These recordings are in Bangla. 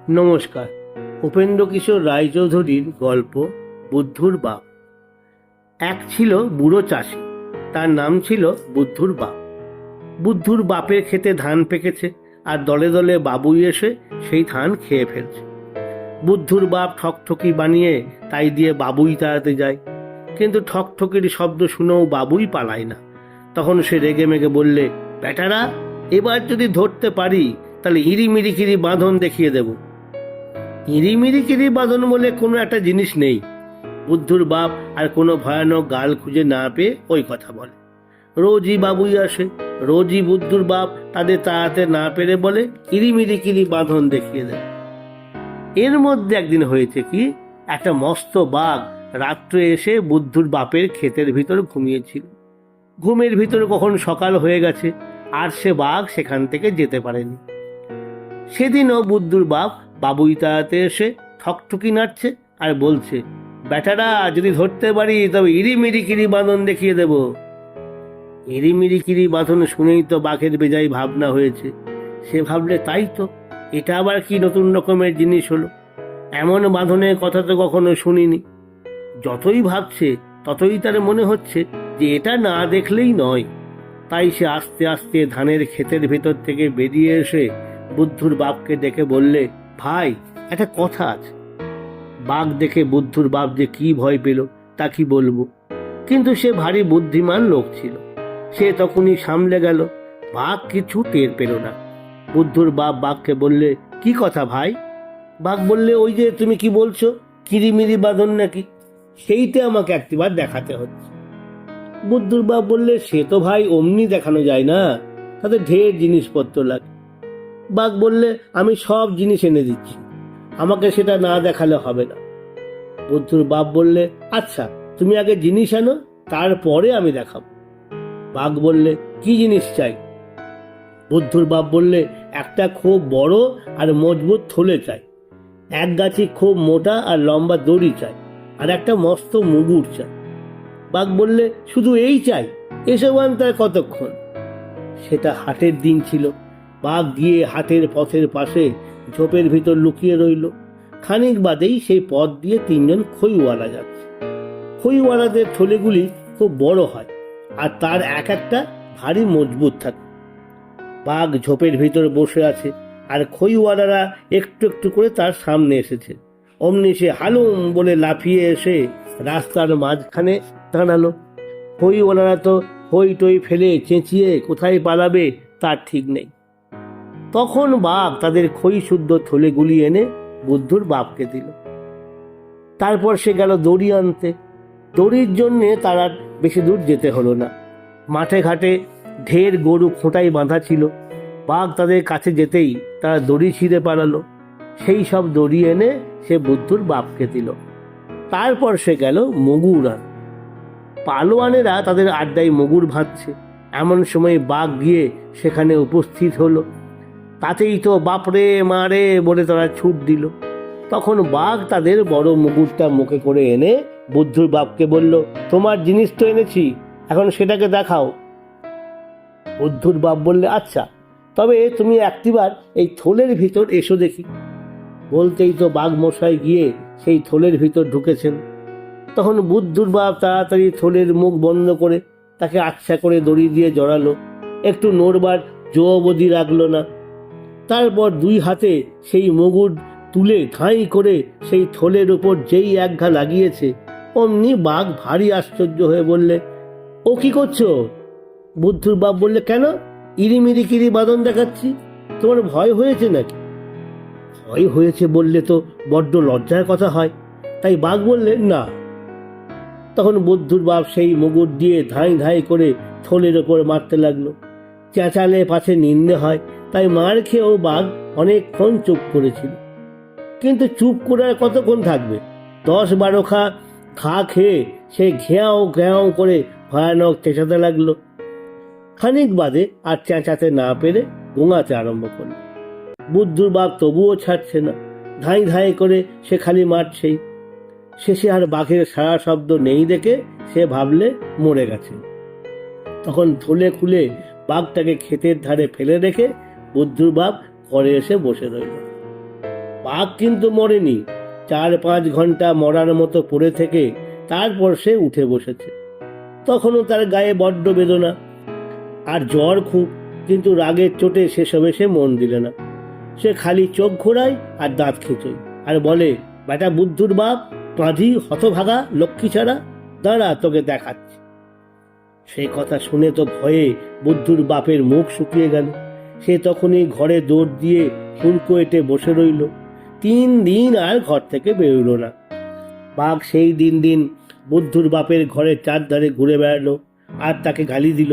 নমস্কার। উপেন্দ্রকিশোর রায়চৌধুরীর গল্প বুদ্ধুর বাপ। এক ছিল বুড়ো চাষি, তার নাম ছিল বুদ্ধুর বাপ। বুদ্ধুর বাপের ক্ষেতে ধান পেকেছে, আর দলে দলে বাবুই এসে সেই ধান খেয়ে ফেলছে। বুদ্ধুর বাপ ঠকঠকি বানিয়ে তাই দিয়ে বাবুই তাড়াতে যায়, কিন্তু ঠকঠকির শব্দ শুনেও বাবুই পালায় না। তখন সে রেগে মেগে বললে, বেটারা, এবার যদি ধরতে পারি তাহলে ইরিমিরিকিরি বাঁধন দেখিয়ে দেব। ইরিমিরিকিরি বাঁধন বলে কোনো একটা জিনিস নেই। বুদ্ধুর বাপ আর কোনো ভয়ানক গাল খুঁজে না পেয়ে ওই কথা বলে। রোজই বাবুই আসে, রোজই বুদ্ধুর বাপ তাদের তাড়াতে না পেরে বলে ইরিমিরিকিরি বাঁধন দেখিয়ে দেয়। এর মধ্যে একদিন হয়েছে কি, একটা মস্ত বাঘ রাত্রে এসে বুদ্ধুর বাপের ক্ষেতের ভিতর ঘুমিয়েছিল। ঘুমের ভিতর কখন সকাল হয়ে গেছে, আর সে বাঘ সেখান থেকে যেতে পারেনি। সেদিনও বুদ্ধুর বাপ বাবুই তাড়াতে এসে ঠকঠকি নাড়ছে আর বলছে, বেটারা, যদি ধরতে পারি তবে ইরিমিরিকিরি বাঁধন দেখিয়ে দেব। ইরিমিরিকিরি বাঁধন শুনেই তো বাঘের বেজায় ভাবনা হয়েছে। সে ভাবলে, তাই তো, এটা আবার কি নতুন রকমের জিনিস হলো? এমন বাঁধনের কথা তো কখনো শুনিনি। যতই ভাবছে ততই তার মনে হচ্ছে যে এটা না দেখলেই নয়। তাই সে আস্তে আস্তে ধানের ক্ষেতের ভেতর থেকে বেরিয়ে এসে বুদ্ধুর বাপকে ডেকে বললে, ভাই, একটা কথা আছে। বাঘ দেখে বুদ্ধুর বাপ যে কি ভয় পেল তা কি বলবো, কিন্তু সে ভারী বুদ্ধিমান লোক ছিল। সে তখনই সামলে গেল, বাঘ কিছু টের পেল না। বুদ্ধুর বাপ বাঘকে বললে, কি কথা ভাই? বাঘ বললে, ওই যে তুমি কি বলছো, কিরিমিরি বাঁধন নাকি, সেইটা আমাকে একটিবার দেখাতে হচ্ছে। বুদ্ধুর বাপ বললে, সে তো ভাই অমনি দেখানো যায় না, তাতে ঢের জিনিসপত্র লাগে। বাঘ বললে, আমি সব জিনিস এনে দিচ্ছি, আমাকে সেটা না দেখালে হবে না। বুদ্ধুর বাপ বললে, আচ্ছা, তুমি আগে জিনিস আনো, তারপরে আমি দেখাবো। বাঘ বললে, কি জিনিস চাই? বুদ্ধুর বাপ বললে, একটা খুব বড় আর মজবুত থলে চাই, এক গাছি খুব মোটা আর লম্বা দড়ি চাই, আর একটা মস্ত মুগুর চাই। বাঘ বললে, শুধু এই চাই? এসব আনতে আর কতক্ষণ? সেটা হাটের দিন ছিল। বাঘ গিয়ে হাটের পথের পাশে ঝোপের ভিতর লুকিয়ে রইল। খানিক বাদেই সেই পথ দিয়ে তিনজন খইওয়ালা যাচ্ছে। খইওয়ালাদের থলেগুলি খুব বড় হয়, আর তার এক একটা ভারী মজবুত থাকে। বাঘ ঝোপের ভিতর বসে আছে, আর খইওয়ালারা একটু একটু করে তার সামনে এসেছে। অমনি সে হালুম বলে লাফিয়ে এসে রাস্তার মাঝখানে দাঁড়ালো। খইওয়ালারা তো হই টই ফেলে চেঁচিয়ে কোথায় পালাবে তার ঠিক নেই। তখন বাঘ তাদের খই শুদ্ধ থলেগুলি এনে বুদ্ধুর বাপকে দিল। তারপর সে গেল দড়ি আনতে। দড়ির জন্যে তার আর বেশি দূর যেতে হলো না। মাঠে ঘাটে ঢের গরু খোঁটায় বাঁধা ছিল। বাঘ তাদের কাছে যেতেই তারা দড়ি ছিঁড়ে পালালো। সেই সব দড়ি এনে সে বুদ্ধুর বাপকে দিল। তারপর সে গেল মুগুর আনতে। পালোয়ানেরা তাদের আড্ডায় মুগুর ভাঁজছে। এমন সময় বাঘ গিয়ে সেখানে উপস্থিত হলো। তাতেই তো বাপরে মারে বলে তারা ছুট দিল। তখন বাঘ তাদের বড় মুগুরটা মুখে করে এনে বুদ্ধুর বাপকে বলল, তোমার জিনিস তো এনেছি, এখন সেটাকে দেখাও। বুদ্ধুর বাপ বললে, আচ্ছা, তবে তুমি একটিবার এই থলের ভিতর এসো দেখি। বলতেই তো বাঘ মশাই গিয়ে সেই থলের ভিতর ঢুকেছেন। তখন বুদ্ধুর বাপ তাড়াতাড়ি থলের মুখ বন্ধ করে তাকে আচ্ছা করে দড়ি দিয়ে জড়ালো। একটু নড়বার জো অবধি রাখলো না। তারপর দুই হাতে সেই মুগুর তুলে ধাঁই করে সেই থলের উপর যেই এক ঘা লাগিয়েছে, অমনি বাঘ ভারী আশ্চর্য হয়ে বললে, ও কি করছো? বুদ্ধুর বাপ বললে, কেন, ইরিমিরিকিরি বাঁধন দেখাচ্ছি, তোমার ভয় হয়েছে নাকি? ভয় হয়েছে বললে তো বড্ড লজ্জার কথা হয়। তাই বাঘ বললে, না। তখন বুদ্ধুর বাপ সেই মুগুর দিয়ে ধাঁই ধাঁই করে থলের ওপর মারতে লাগলো। চেঁচালে পাছে নিন্দে হয়, তাই মার খেয়েও বাঘ অনেকক্ষণ চুপ করেছিল। কিন্তু চুপ করে আর কতক্ষণ থাকবে? 10-12 ঘা খেয়ে সে ঘেঁয়াও ঘেঁয়াও করে ভয়ানক চেঁচাতে লাগলো। খানিক বাদে আর চেঁচাতে না পেরে গোঙাতে আরম্ভ করলো। বুদ্ধুর বাপ তবুও ছাড়ছে না, ধাঁই ধাঁই করে সে খালি মারছেই। শেষে আর বাঘের সারা শব্দ নেই দেখে সে ভাবলে মরে গেছে। তখন থলে খুলে বাঘটাকে ক্ষেতের ধারে ফেলে রেখে বুদ্ধুর বাপ ঘরে এসে বসে রইল। বাঘ কিন্তু মরেনি, 4-5 ঘন্টা মরার মতো পড়ে থেকে তারপর সে উঠে বসেছে। তখনও তার গায়ে বড্ড বেদনা আর জ্বর খুব, কিন্তু রাগের চোটে সেসবে সে মন দিল না। সে খালি চোখ ঘোরায় আর দাঁত খেঁচোয় আর বলে, বেটা বুদ্ধুর বাপ, পাঁধি হতভাগা লক্ষ্মী ছাড়া, দাঁড়া তোকে দেখাচ্ছি। সেই কথা শুনে তো ভয়ে বুদ্ধুর বাপের মুখ শুকিয়ে গেল। সে তখনই ঘরে দৌড় দিয়ে হুড়কো এঁটে বসে রইল। 3 দিন আর ঘর থেকে বেরোল না। বাঘ সেই দিন বুদ্ধুর বাপের ঘরের চারধারে ঘুরে বেড়ালো আর তাকে গালি দিল।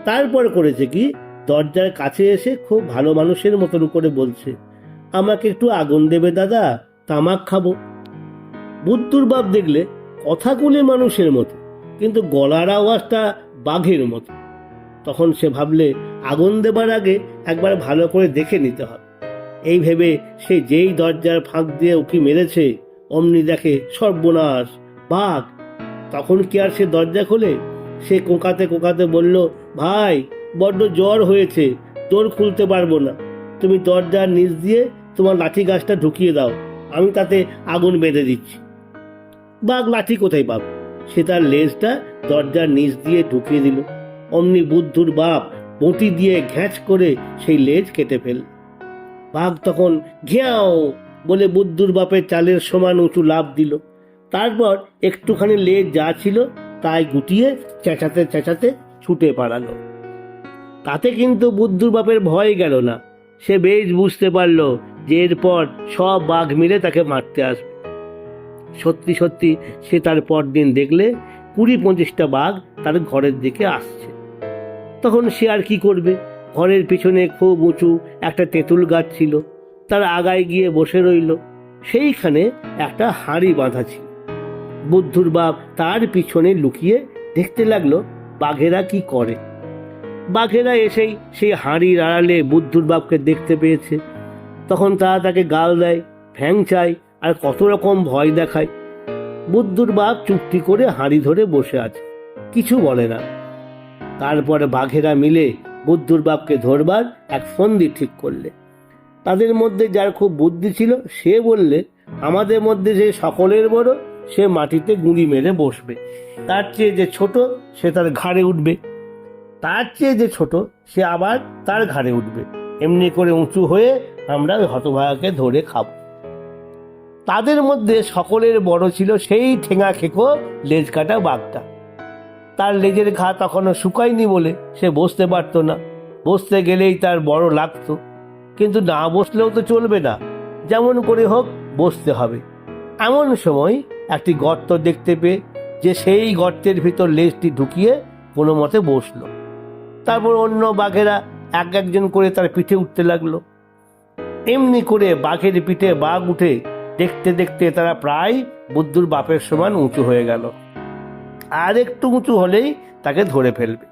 তারপর করেছে কি, দরজার কাছে এসে খুব ভালো মানুষের মতন করে বলছে, আমাকে একটু আগুন দেবে দাদা, তামাক খাবো। বুদ্ধুর বাপ দেখলে কথাগুলি মানুষের মতো, কিন্তু গলার আওয়াজটা বাঘের মতো। তখন সে ভাবলে, আগুন দেবার আগে একবার ভালো করে দেখে নিতে হবে। এই ভেবে সে যেই দরজার ফাঁক দিয়ে উঁকি মেরেছে, অমনি দেখে সর্বনাশ, বাঘ। তখন কি আর সে দরজা খোলে? সে কোঁকাতে কোঁকাতে বলল, ভাই বড্ড জ্বর হয়েছে, দোর খুলতে পারবো না, তুমি দরজার নিচ দিয়ে তোমার লাঠি গাছটা ঢুকিয়ে দাও, আমি তাতে আগুন বেঁধে দিচ্ছি। বাঘ লাঠি কোথায় পাব? সে তার লেজটা দরজার নিচ দিয়ে ঢুকিয়ে দিল। অমনি বুদ্ধুর বাপ বঁটি দিয়ে ঘ্যাঁচ করে সেই লেজ কেটে ফেল। বাঘ তখন ঘিয়াও বলে বুদ্ধুর বাপের চালের সমান উঁচু লাফ দিল। তারপর একটুখানি লেজ যা ছিল তাই গুটিয়ে চেঁচাতে চেঁচাতে ছুটে পালালো। তাতে কিন্তু বুদ্ধুর বাপের ভয় গেল না। সে বেশ বুঝতে পারল যে এরপর সব বাঘ মিলে তাকে মারতে আসবে। সত্যি সত্যি সে তার পরদিন দেখলে 20-25টা বাঘ তার ঘরের দিকে আসছে। তখন সে আর কি করবে? ঘরের পিছনে খুব উঁচু একটা তেঁতুল গাছ ছিল, তার আগায় গিয়ে বসে রইল। সেইখানে একটা হাঁড়ি বাঁধা ছিল। বুদ্ধুর বাপ তার পিছনে লুকিয়ে দেখতে লাগলো বাঘেরা কি করে। বাঘেরা এসেই সেই হাঁড়ির আড়ালে বুদ্ধুর বাপকে দেখতে পেয়েছে। তখন তারা তাকে গাল দেয়, ফ্যাং চায় আর কত রকম ভয় দেখায়। বুদ্ধুর বাপ চুপটি করে হাঁড়ি ধরে বসে আছে, কিছু বলে না। তারপরে বাঘেরা মিলে বুদ্ধুর বাপকে ধরবার এক ফন্দি ঠিক করলে। তাদের মধ্যে যার খুব বুদ্ধি ছিল সে বললে, আমাদের মধ্যে যে সকলের বড় সে মাটিতে গুঁড়ি মেরে বসবে, তার চেয়ে যে ছোট সে তার ঘাড়ে উঠবে, তার চেয়ে যে ছোট সে আবার তার ঘাড়ে উঠবে, এমনি করে উঁচু হয়ে আমরা ওই হতভাগাকে ধরে খাবো। তাদের মধ্যে সকলের বড় ছিল সেই ঠেঙা খেকো লেজ কাটা বাঘটা। তার লেজের ঘা তখনও শুকায়নি বলে সে বসতে পারত না। বসতে গেলেই তার বড় লাগতো, কিন্তু না বসলেও তো চলবে না, যেমন করে হোক বসতে হবে। এমন সময় একটি গর্ত দেখতে পেয়ে যে সেই গর্তের ভিতর লেজটি ঢুকিয়ে কোনো মতে বসলো। তারপর অন্য বাঘেরা এক একজন করে তার পিঠে উঠতে লাগলো। এমনি করে বাঘের পিঠে বাঘ উঠে দেখতে দেখতে তারা প্রায় বুদ্ধুর বাপের সমান উঁচু হয়ে গেল। আর একটু উঁচু হলেই তাকে ধরে ফেলবে।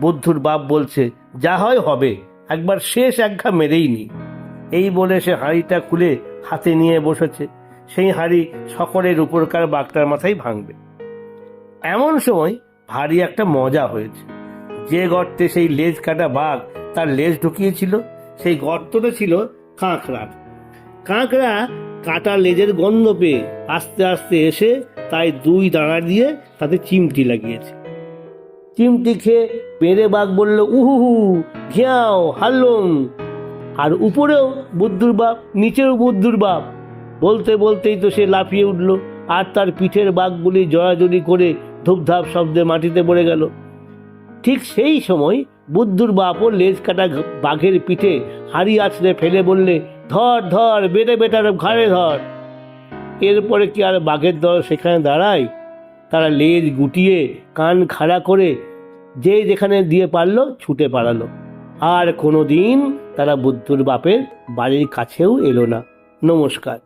বুদ্ধুর বাপ বলছে, যা হয় হবে, একবার শেষ একঘা মেরেই নি। এই বলে সে হাঁড়িটা খুলে হাতে নিয়ে বসেছে। সেই হাঁড়ি সকলের উপরকার বাঘটার মাথায় ভাঙবে। এমন সময় ভারী একটা মজা হয়েছে। যে গর্তে সেই লেজ কাটা বাঘ তার লেজ ঢুকিয়েছিল সেই গর্তটা ছিল কাঁকড়ার। কাঁকড়া কাটা লেজের গন্ধ পেয়ে আস্তে আস্তে এসে তাই 2 দাঁড়া দিয়ে তাতে চিমটি লাগিয়েছে। চিমটি খেয়ে পেড়ে বাঘ বলল, উহু ঘিয়াও হাল্লুম। আর উপরেও বুদ্ধুর বাপ, নিচেও বুদ্ধুর বাপ। বলতে বলতেই তো সে লাফিয়ে উঠল আর তার পিঠের বাঘগুলি জড়াজড়ি করে ধূপধাপ শব্দে মাটিতে পড়ে গেল। ঠিক সেই সময় বুদ্ধুর বাপও লেজ কাটা বাঘের পিঠে হাঁড়ি আছড়ে ফেলে বললে, ধর ধর, বেটে বেটার ঘাড়ে ধর। এরপরে কি আর বাঘের দল সেখানে দাঁড়ায়? তারা লেজ গুটিয়ে কান খাড়া করে যে যেখানে দিয়ে পারল ছুটে পালালো। আর কোনো দিন তারা বুদ্ধুর বাপের বাড়ির কাছেও এলো না। নমস্কার।